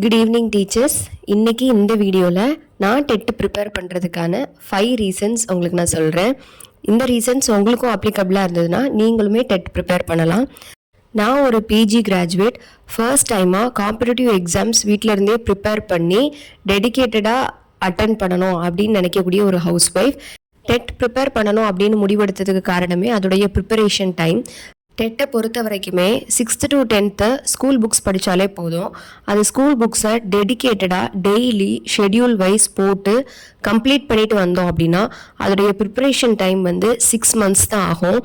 Good evening teachers. இன்றைக்கி இந்த வீடியோவில் நான் டெட் ப்ரிப்பேர் பண்ணுறதுக்கான 5 ரீசன்ஸ் உங்களுக்கு நான் சொல்கிறேன். இந்த ரீசன்ஸ் உங்களுக்கும் அப்ளிகபிளாக இருந்ததுன்னா நீங்களுமே டெட் ப்ரிப்பேர் பண்ணலாம். நான் ஒரு பிஜி கிராஜுவேட். ஃபர்ஸ்ட் டைமாக காம்படிட்டிவ் எக்ஸாம்ஸ் வீட்டிலருந்தே ப்ரிப்பேர் பண்ணி டெடிக்கேட்டடாக அட்டன் பண்ணணும் அப்படின்னு நினைக்கக்கூடிய ஒரு ஹவுஸ் ஒய்ஃப். டெட் ப்ரிப்பேர் பண்ணணும் அப்படின்னு முடிவெடுத்ததுக்கு காரணமே அதோடைய ப்ரிப்பரேஷன் டைம். டெட்டை பொறுத்த வரைக்குமே 6th to 10th school books படித்தாலே போதும். அது ஸ்கூல் புக்ஸை டெடிக்கேட்டடாக டெய்லி ஷெட்யூல் வைஸ் போட்டு கம்ப்ளீட் பண்ணிட்டு வந்தோம் அப்படின்னா அதோடைய ப்ரிப்பரேஷன் டைம் 6 months தான் ஆகும்.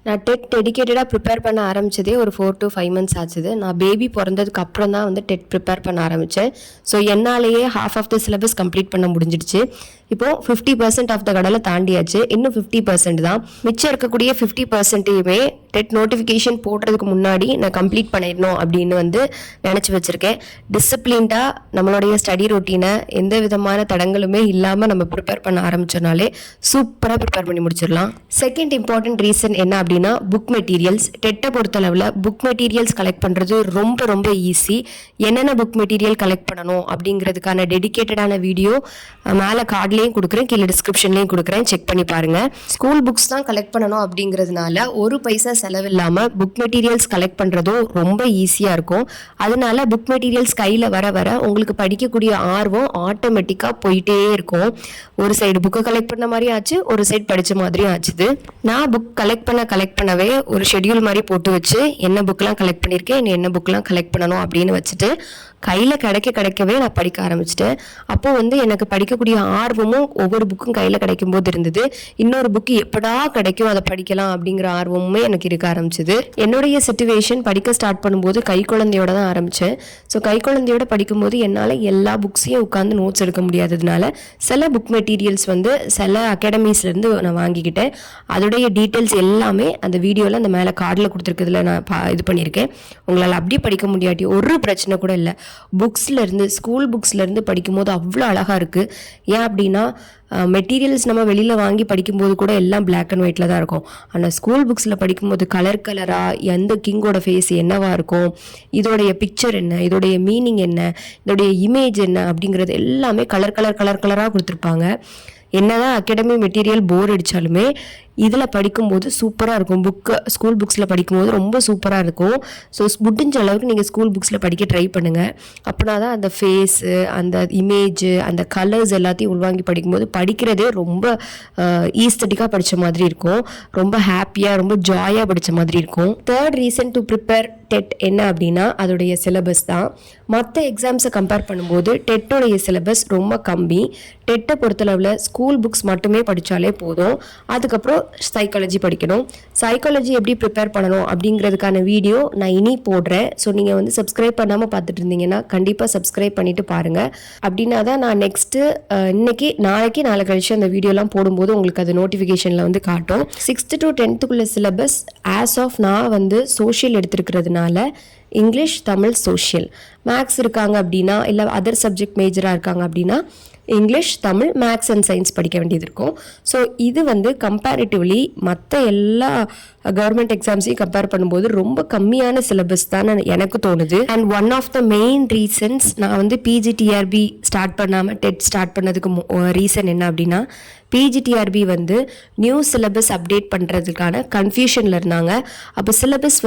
நான் டெட் டெடிக்கேட்டடாக ப்ரிப்பேர் பண்ண ஆரம்பித்ததே ஒரு 4 to 5 months ஆச்சுது. நான் பேபி பிறந்ததுக்கு அப்புறம் தான் டெட் ப்ரிப்பேர் பண்ண ஆரம்பித்தேன். ஸோ என்னாலேயே half of the syllabus complete பண்ண முடிஞ்சிடுச்சு. இப்போது 50% ஆஃப் த கடலை தாண்டியாச்சு. இன்னும் 50% தான் மிச்சம். இருக்கக்கூடிய 50%யுமே டெட் நோட்டிஃபிகேஷன் போடுறதுக்கு முன்னாடி நான் கம்ப்ளீட் பண்ணிடணும் அப்படின்னு நினச்சி வச்சுருக்கேன். டிசிப்ளின்டாக நம்மளுடைய ஸ்டடி ரொட்டீனை எந்த விதமான தடங்களுமே இல்லாமல் நம்ம ப்ரிப்பேர் பண்ண ஆரம்பிச்சோனாலே சூப்பராக ப்ரிப்பேர் பண்ணி முடிச்சிடலாம். செகண்ட் இம்பார்ட்டன்ட் ரீசன் என்ன அப்படின்னா புக் மெட்டீரியல்ஸ். டெட்டை பொறுத்தளவில் புக் மெட்டீரியல்ஸ் கலெக்ட் பண்ணுறது ரொம்ப ரொம்ப ஈஸி. என்னென்ன புக் மெட்டீரியல் கலெக்ட் பண்ணணும் அப்படிங்கிறதுக்கான டெடிக்கேட்டடான வீடியோ மேலே கார்ட்லேயும் கொடுக்குறேன், கீழே டிஸ்கிரிப்ஷன்லேயும் கொடுக்குறேன், செக் பண்ணி பாருங்கள். ஸ்கூல் புக்ஸ் தான் கலெக்ட் பண்ணணும் அப்படிங்கிறதுனால ஒரு பைசா செலவில்லாமல் புக் மெட்டீரியல்ஸ் கலெக்ட் பண்ணுறதும் ரொம்ப ஈஸியாக இருக்கும். அதனால புக் மெட்டீரியல்ஸ் கையில் வர வர உங்களுக்கு படிக்கக்கூடிய ஆர்வம் ஆட்டோமேட்டிக்காக போயிட்டே இருக்கும். ஒரு சைடு புக்கை கலெக்ட் பண்ண மாதிரி ஆச்சு, ஒரு சைடு படித்த மாதிரியும் ஆச்சுது. நான் புக் கலெக்ட் பண்ணவே ஒரு ஷெட்யூல் மாதிரி போட்டு வச்சு என்ன புக்கெலாம் கலெக்ட் பண்ணியிருக்கேன், என்ன புக்கெலாம் கலெக்ட் பண்ணணும் அப்படின்னு வச்சுட்டு கையில் கிடைக்கவே நான் படிக்க ஆரம்பிச்சிட்டேன். அப்போது எனக்கு படிக்கக்கூடிய ஆர்வமும் ஒவ்வொரு புக்கும் கையில் கிடைக்கும் போது இருந்தது. இன்னொரு புக்கு எப்படா கிடைக்கும் அதை படிக்கலாம் அப்படிங்கிற ஆர்வமுமே எனக்கு இருக்க ஆரம்பிச்சிது. என்னுடைய சிச்சுவேஷன் படிக்க ஸ்டார்ட் பண்ணும்போது கை குழந்தையோட தான் ஆரம்பித்தேன். ஸோ கை குழந்தையோட படிக்கும்போது என்னால் எல்லா புக்ஸையும் உட்காந்து நோட்ஸ் எடுக்க முடியாததுனால சில புக் மெட்டீரியல்ஸ் சில அகாடமிஸ்லேருந்து நான் வாங்கிக்கிட்டேன். அதோடைய டீட்டெயில்ஸ் எல்லாமே அந்த வீடியோவில் அந்த மேலே கார்டில் கொடுத்துருக்கிறதுல நான் இது பண்ணியிருக்கேன். உங்களால் அப்படி படிக்க முடியாட்டி ஒரு பிரச்சனை கூட இல்லை. புக்ஸ்லேருந்து ஸ்கூல் புக்ஸ்லேருந்து படிக்கும்போது அவ்வளோ அழகாக இருக்குது. ஏன் அப்படின்னா மெட்டீரியல்ஸ் நம்ம வெளியில் வாங்கி படிக்கும்போது கூட எல்லாம் பிளாக் அண்ட் ஒயிட்டில் தான் இருக்கும். ஆனால் ஸ்கூல் புக்ஸில் படிக்கும்போது கலராக எந்த கிங்கோட ஃபேஸ் என்னவாக இருக்கும், இதோடைய பிக்சர் என்ன, இதோடைய மீனிங் என்ன, இதோடைய இமேஜ் என்ன அப்படிங்கிறது எல்லாமே கலராக கொடுத்துருப்பாங்க. என்னதான் அகாடமி மெட்டீரியல் போர் அடித்தாலுமே இதில் படிக்கும்போது சூப்பராக இருக்கும். ஸ்கூல் புக்ஸில் படிக்கும்போது ரொம்ப சூப்பராக இருக்கும். ஸோ முடிஞ்ச அளவுக்கு நீங்கள் ஸ்கூல் புக்ஸில் படிக்க ட்ரை பண்ணுங்கள். அப்படின்னா தான் அந்த ஃபேஸு, அந்த இமேஜு, அந்த கலர்ஸ் எல்லாத்தையும் உள்வாங்கி படிக்கும்போது படிக்கிறதே ரொம்ப ஈஸ்தட்டிக்காக படித்த மாதிரி இருக்கும். ரொம்ப ஹாப்பியாக, ரொம்ப ஜாயாக படித்த மாதிரி இருக்கும். Third reason to prepare TET என்ன அப்படின்னா அதோடைய சிலபஸ் தான். மற்ற எக்ஸாம்ஸை கம்பேர் பண்ணும்போது டெட்டோடைய சிலபஸ் ரொம்ப கம்மி. டெட்டை பொறுத்தளவில் ஸ்கூல் புக்ஸ் மட்டுமே படித்தாலே போதும். அதுக்கப்புறம் சைக்காலஜி படிக்கணும். சைக்காலஜி எப்படி ப்ரிப்பேர் பண்ணணும் அப்படிங்கிறதுக்கான வீடியோ நான் இனி போடுறேன். ஸோ நீங்கள் சப்ஸ்கிரைப் பண்ணாமல் பார்த்துட்டு இருந்தீங்கன்னா கண்டிப்பாக சப்ஸ்கிரைப் பண்ணிவிட்டு பாருங்கள். அப்படின்னா தான் நான் நெக்ஸ்ட்டு நாளைக்கு கழிச்சு அந்த வீடியோலாம் போடும்போது உங்களுக்கு அது நோட்டிஃபிகேஷனில் காட்டும். 6th to 10th syllabus as of நான் சோஷியல் எடுத்துருக்கிறதுனால இங்கிலீஷ், தமிழ், சோஷியல். மேக்ஸ் இருக்காங்க அப்படின்னா இல்லை அதர் சப்ஜெக்ட் மேஜராக இருக்காங்க அப்படின்னா English, Tamil, maths and science படிக்க வேண்டியது இருக்கும். ஸோ இது கம்பேரிட்டிவ்லி மற்ற எல்லா கவர்மெண்ட் எக்ஸாம்ஸையும் கம்பேர் பண்ணும்போது ரொம்ப கம்மியான சிலபஸ் தான் எனக்கு தோணுது. And one of the main reasons நான் பிஜிடிஆர்பி ஸ்டார்ட் பண்ணாமல் டெட் ஸ்டார்ட் பண்ணதுக்கு ரீசன் என்ன அப்படின்னா பிஜிடிஆர்பி நியூ சிலபஸ் அப்டேட் பண்ணுறதுக்கான கன்ஃபியூஷனில் இருந்தாங்க. அப்போ சிலபஸ்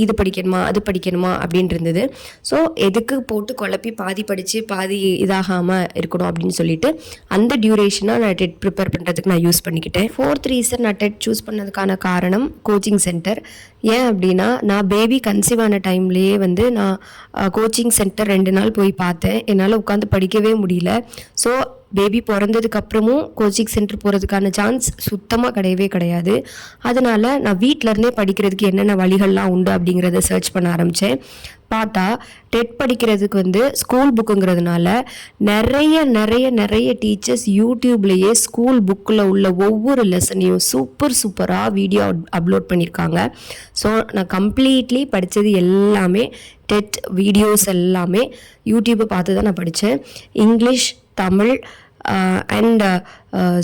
இது படிக்கணுமா அது படிக்கணுமா அப்படின்ட்டு இருந்தது. ஸோ எதுக்கு போட்டு குழப்பி பாதி படித்து பாதி இதாகாமல் இருக்கணும் அப்படின்னு சொல்லிட்டு அந்த டியூரேஷனாக நான் டெட் ப்ரிப்பேர் பண்ணுறதுக்கு நான் யூஸ் பண்ணிக்கிட்டேன். ஃபோர்த் ரீசன் நான் டெட் சூஸ் பண்ணதுக்கான காரணம் கோச்சிங் சென்டர். ஏன் அப்படின்னா நான் பேபி கன்சீவ் ஆன டைம்லேயே நான் கோச்சிங் சென்டர் 2 நாள் போய் பார்த்தேன். என்னால் உட்காந்து படிக்கவே முடியல. ஸோ பேபி பிறந்ததுக்கு அப்புறமும் கோச்சிங் சென்டர் போகிறதுக்கான சான்ஸ் சுத்தமாக கிடையாது. அதனால் நான் வீட்டிலருந்தே படிக்கிறதுக்கு என்னென்ன வழிகள்லாம் உண்டு அப்படிங்கிறத சர்ச் பண்ண ஆரம்பித்தேன். பார்த்தா டெட் படிக்கிறதுக்கு ஸ்கூல் புக்குங்கிறதுனால நிறைய டீச்சர்ஸ் யூடியூப்லேயே ஸ்கூல் புக்கில் உள்ள ஒவ்வொரு லெசனையும் சூப்பராக வீடியோ அப்லோட் பண்ணியிருக்காங்க. ஸோ நான் கம்ப்ளீட்லி படித்தது எல்லாமே டெட் வீடியோஸ் எல்லாமே யூடியூப்பை பார்த்து தான் நான் படித்தேன். இங்கிலீஷ், தமிழ் அண்ட்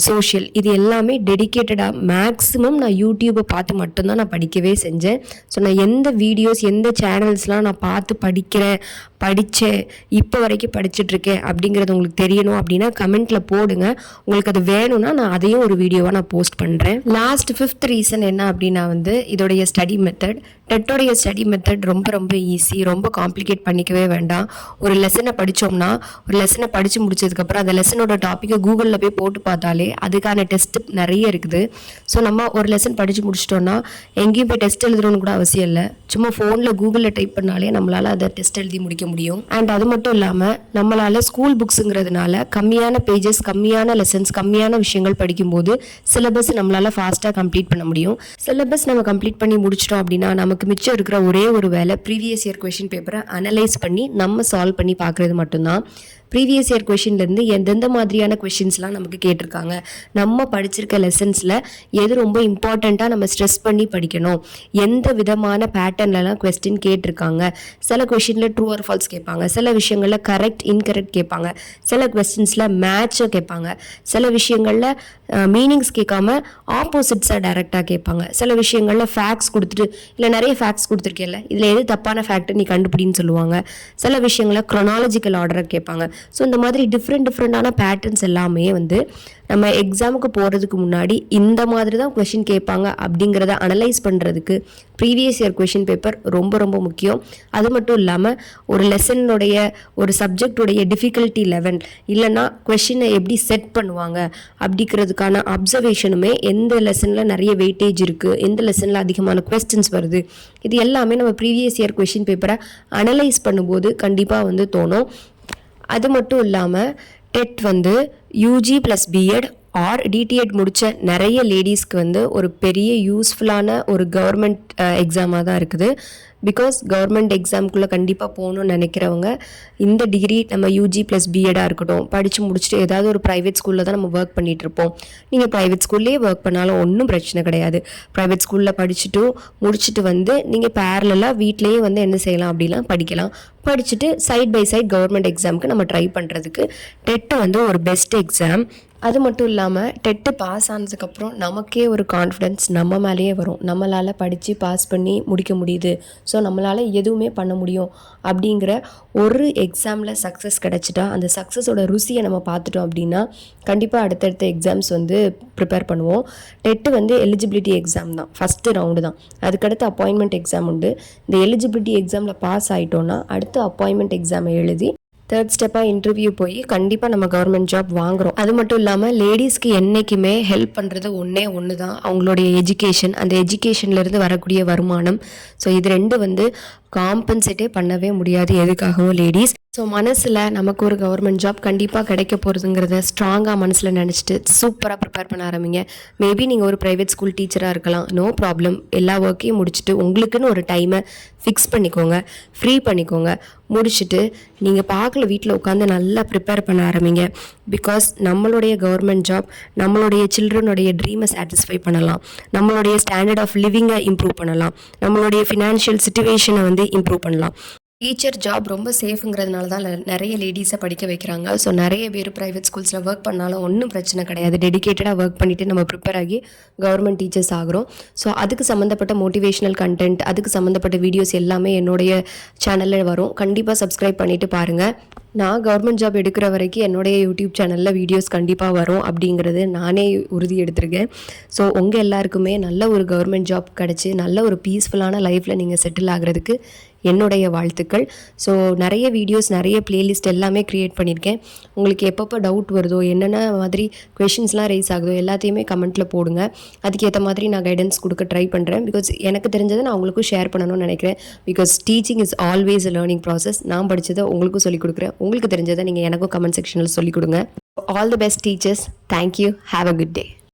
சோஷியல் இது எல்லாமே டெடிக்கேட்டடாக மேக்ஸிமம் நான் யூடியூப்பை பார்த்து மட்டும்தான் நான் படிக்கவே செஞ்சேன். ஸோ நான் எந்த வீடியோஸ் எந்த சேனல்ஸ்லாம் நான் பார்த்து படிக்கிறேன் படித்தேன், இப்போ வரைக்கும் படிச்சுட்ருக்கேன் அப்படிங்கிறது உங்களுக்கு தெரியணும் அப்படின்னா கமெண்ட்டில் போடுங்க. உங்களுக்கு அது வேணும்னா நான் அதையும் ஒரு வீடியோவாக நான் போஸ்ட் பண்ணுறேன். லாஸ்ட் 5th ரீசன் என்ன அப்படின்னா இதோடைய ஸ்டடி மெத்தட். டெட்டோடைய ஸ்டடி மெத்தட் ரொம்ப ரொம்ப ஈஸி, ரொம்ப காம்ப்ளிகேட் பண்ணிக்கவே வேண்டாம். ஒரு லெசனை படித்தோம்னா ஒரு லெசனை படித்து முடிச்சதுக்கப்புறம் அந்த லெசனோட டாப்பிக்கை கூகுளில் போய் போட்டு பார்த்தாலே அதுக்கான டெஸ்ட் நிறைய இருக்குது. ஸோ நம்ம ஒரு லெசன் படித்து முடிச்சிட்டோன்னா எங்கேயும் போய் டெஸ்ட் எழுதணும்னு கூட அவசியம் இல்லை. சும்மா ஃபோனில் கூகுளில் டைப் பண்ணாலே நம்மளால் அதை டெஸ்ட் எழுதி முடிக்க முடியும். அண்ட் அது மட்டும் இல்லாமல் நம்மளால் ஸ்கூல் புக்ஸுங்கிறதுனால கம்மியான பேஜஸ், கம்மியான லெசன்ஸ், கம்மியான விஷயங்கள் படிக்கும்போது சிலபஸ் நம்மளால் ஃபாஸ்ட்டாக கம்ப்ளீட் பண்ண முடியும். சிலபஸ் நம்ம கம்ப்ளீட் பண்ணி முடிச்சிட்டோம் அப்படின்னா நமக்கு மிச்சம் இருக்கிற ஒரே ஒரு வேலை ப்ரீவியஸ் இயர் கொஷின் பேப்பரை அனலைஸ் பண்ணி நம்ம சால்வ் பண்ணி பார்க்குறது மட்டும்தான். ப்ரீவியஸ் இயர் கொஷின்லேருந்து எந்தெந்த மாதிரியான கொஷின்ஸ்லாம் நமக்கு கேட்டிருக்காங்க, நம்ம படிச்சிருக்க லெசன்ஸில் எது ரொம்ப இம்பார்ட்டண்ட்டாக நம்ம ஸ்ட்ரெஸ் பண்ணி படிக்கணும், எந்த விதமான பேட்டர்ன்லலாம் கொஸ்டின் கேட்டிருக்காங்க. சில கொஷினில் ட்ரூ ஆர் ஃபால்ஸ் கேட்பாங்க, சில விஷயங்களில் கரெக்ட் இன்கரெக்ட் கேட்பாங்க, சில கொஸ்டின்ஸில் மேட்சை கேட்பாங்க, சில விஷயங்களில் மீனிங்ஸ் கேட்காம ஆப்போசிட்ஸாக டைரெக்டாக கேட்பாங்க, சில விஷயங்களில் ஃபேக்ட்ஸ் கொடுத்துட்டு இல்லை நிறைய ஃபேக்ட்ஸ் கொடுத்துருக்கேன்ல இதில் எது தப்பான ஃபேக்ட் நீ கண்டுபிடின்னு சொல்லுவாங்க, சில விஷயங்களில் க்ரொனாலஜிக்கல் ஆர்டரை கேட்பாங்க. ஸோ இந்த மாதிரி டிஃப்ரெண்டான பேட்டர்ன்ஸ் எல்லாமே நம்ம எக்ஸாமுக்கு போகிறதுக்கு முன்னாடி இந்த மாதிரி தான் கொஷின் கேட்பாங்க அப்படிங்கிறத அனலைஸ் பண்ணுறதுக்கு ப்ரீவியஸ் இயர் கொஷின் பேப்பர் ரொம்ப ரொம்ப முக்கியம். அது மட்டும் இல்லாமல் ஒரு லெசனுடைய ஒரு சப்ஜெக்டுடைய டிஃபிகல்ட்டி லெவல் இல்லைன்னா கொஷினை எப்படி செட் பண்ணுவாங்க அப்படிங்கிறதுக்கான அப்சர்வேஷனுமே எந்த லெசனில் நிறைய வெயிட்டேஜ் இருக்குது, எந்த லெசனில் அதிகமான கொஸ்டின்ஸ் வருது, இது எல்லாமே நம்ம ப்ரீவியஸ் இயர் கொஷின் பேப்பரை அனலைஸ் பண்ணும்போது கண்டிப்பாக தோணும். அது மட்டும் இல்லாமல் TET UG plus BEd or DTEd முடித்த நிறைய லேடிஸ்க்கு ஒரு பெரிய யூஸ்ஃபுல்லான ஒரு கவர்மெண்ட் எக்ஸாமாக தான் இருக்குது. பிகாஸ் கவர்மெண்ட் எக்ஸாமுக்குள்ளே கண்டிப்பாக போகணுன்னு நினைக்கிறவங்க இந்த டிகிரி நம்ம யூஜி ப்ளஸ் பிஎடாக இருக்கட்டும் படித்து முடிச்சுட்டு ஏதாவது ஒரு ப்ரைவேட் ஸ்கூலில் தான் நம்ம ஒர்க் பண்ணிகிட்ருப்போம். நீங்கள் ப்ரைவேட் ஸ்கூல்லேயே ஒர்க் பண்ணாலும் ஒன்றும் பிரச்சனை கிடையாது. ப்ரைவேட் ஸ்கூலில் படிச்சுட்டு முடிச்சுட்டு நீங்கள் பேரலாக வீட்லேயே என்ன செய்யலாம் அப்படிலாம் படிக்கலாம். படிச்சுட்டு சைட் பை சைட் கவர்மெண்ட் எக்ஸாமுக்கு நம்ம ட்ரை பண்ணுறதுக்கு டெட்டு ஒரு பெஸ்ட் எக்ஸாம். அது மட்டும் இல்லாமல் டெட்டு பாஸ் ஆனதுக்கப்புறம் நமக்கே ஒரு கான்ஃபிடென்ஸ் நம்ம மேலேயே வரும். நம்மளால் படித்து பாஸ் பண்ணி முடிக்க முடியுது, ஸோ நம்மளால் எதுவுமே பண்ண முடியும் அப்படிங்கிற ஒரு எக்ஸாமில் சக்ஸஸ் கிடச்சிட்டா அந்த சக்ஸஸோட ருசியை நம்ம பார்த்துட்டோம் அப்படின்னா கண்டிப்பாக அடுத்தடுத்த எக்ஸாம்ஸ் ப்ரிப்பேர் பண்ணுவோம். டெட்டு எலிஜிபிலிட்டி எக்ஸாம் தான், ஃபஸ்ட்டு ரவுண்டு தான். அதுக்கடுத்து அப்பாயின்மெண்ட் எக்ஸாம் உண்டு. இந்த எலிஜிபிலிட்டி எக்ஸாமில் பாஸ் ஆகிட்டோன்னா அடுத்து அப்பாயின்மெண்ட் எக்ஸாமை எழுதி தேர்ட் ஸ்டெப்பாக இன்டர்வியூ போய் கண்டிப்பாக நம்ம கவர்மெண்ட் ஜாப் வாங்குகிறோம். அது மட்டும் இல்லாமல் லேடிஸ்க்கு என்றைக்குமே ஹெல்ப் பண்ணுறது ஒன்று தான் அவங்களுடைய எஜுகேஷன், அந்த எஜுகேஷன்லேருந்து வரக்கூடிய வருமானம். ஸோ இது ரெண்டு காம்பன்சேட்டே பண்ணவே முடியாது எதுக்காகவும் லேடிஸ். ஸோ மனசில் நமக்கு ஒரு கவர்மெண்ட் ஜாப் கண்டிப்பாக கிடைக்க போகிறதுங்கிறத ஸ்ட்ராங்காக மனசில் நினச்சிட்டு சூப்பராக ப்ரிப்பேர் பண்ண ஆரம்பிங்க. மேபி நீங்கள் ஒரு ப்ரைவேட் ஸ்கூல் டீச்சராக இருக்கலாம், நோ ப்ராப்ளம். எல்லா ஒர்க்கையும் முடிச்சுட்டு உங்களுக்குன்னு ஒரு டைமை ஃபிக்ஸ் பண்ணிக்கோங்க, ஃப்ரீ பண்ணிக்கோங்க. முடிச்சுட்டு நீங்கள் பார்க்கல வீட்டில் உட்காந்து நல்லா ப்ரிப்பேர் பண்ண ஆரம்பிங்க. பிகாஸ் நம்மளுடைய கவர்மெண்ட் ஜாப் நம்மளுடைய சில்ட்ரனுடைய ட்ரீமை சாட்டிஸ்ஃபை பண்ணலாம், நம்மளுடைய ஸ்டாண்டர்ட் ஆஃப் லிவிங்கை இம்ப்ரூவ் பண்ணலாம், நம்மளுடைய ஃபினான்ஷியல் சிச்சுவேஷனை இம்ப்ரூவ் பண்ணலாம். டீச்சர் ஜாப் ரொம்ப சேஃபுங்கிறதுனால தான் நிறைய லேடிஸை படிக்க வைக்கிறாங்க. ஸோ நிறைய பேர் ப்ரைவேட் ஸ்கூல்ஸில் ஒர்க் பண்ணாலும் ஒன்றும் பிரச்சனை கிடையாது. டெடிக்கேட்டடாக ஒர்க் பண்ணிவிட்டு நம்ம ப்ரிப்பேர் ஆகி கவர்மெண்ட் டீச்சர்ஸ் ஆகிறோம். ஸோ அதுக்கு சம்மந்தப்பட்ட மோட்டிவேஷனல் கண்டென்ட், அதுக்கு சம்மந்தப்பட்ட வீடியோஸ் எல்லாமே என்னுடைய சேனலில் வரும். கண்டிப்பாக சப்ஸ்கிரைப் பண்ணிவிட்டு பாருங்கள். நான் கவர்மெண்ட் ஜாப் எடுக்கிற வரைக்கும் என்னுடைய யூடியூப் சேனலில் வீடியோஸ் கண்டிப்பாக வரும் அப்படிங்கிறது நானே உறுதி எடுத்திருக்கேன். ஸோ உங்கள் எல்லாருக்குமே நல்ல ஒரு கவர்மெண்ட் ஜாப் கிடச்சி நல்ல ஒரு பீஸ்ஃபுல்லான லைஃப்பில் நீங்கள் செட்டில் ஆகிறதுக்கு என்னுடைய வாழ்த்துக்கள். ஸோ நிறைய வீடியோஸ், நிறைய பிளேலிஸ்ட் எல்லாமே க்ரியேட் பண்ணியிருக்கேன். உங்களுக்கு எப்பப்போ டவுட் வருதோ, என்னென்ன மாதிரி கொஷின்ஸ்லாம் ரைஸ் ஆகுதோ எல்லாத்தையுமே கமெண்ட்டில் போடுங்க. அதுக்கேற்ற மாதிரி நான் கைடன்ஸ் கொடுக்க ட்ரை பண்ணுறேன். பிகாஸ் எனக்கு தெரிஞ்சதை நான் உங்களுக்கும் ஷேர் பண்ணணும்னு நினைக்கிறேன். Because teaching is always a learning process. நான் படித்ததை உங்களுக்கும் சொல்லிக் கொடுக்குறேன், உங்களுக்கு தெரிஞ்சதை நீங்கள் எனக்கும் கமெண்ட் செக்ஷனில் சொல்லிக் கொடுங்க. All the best teachers. Thank you. Have a good day.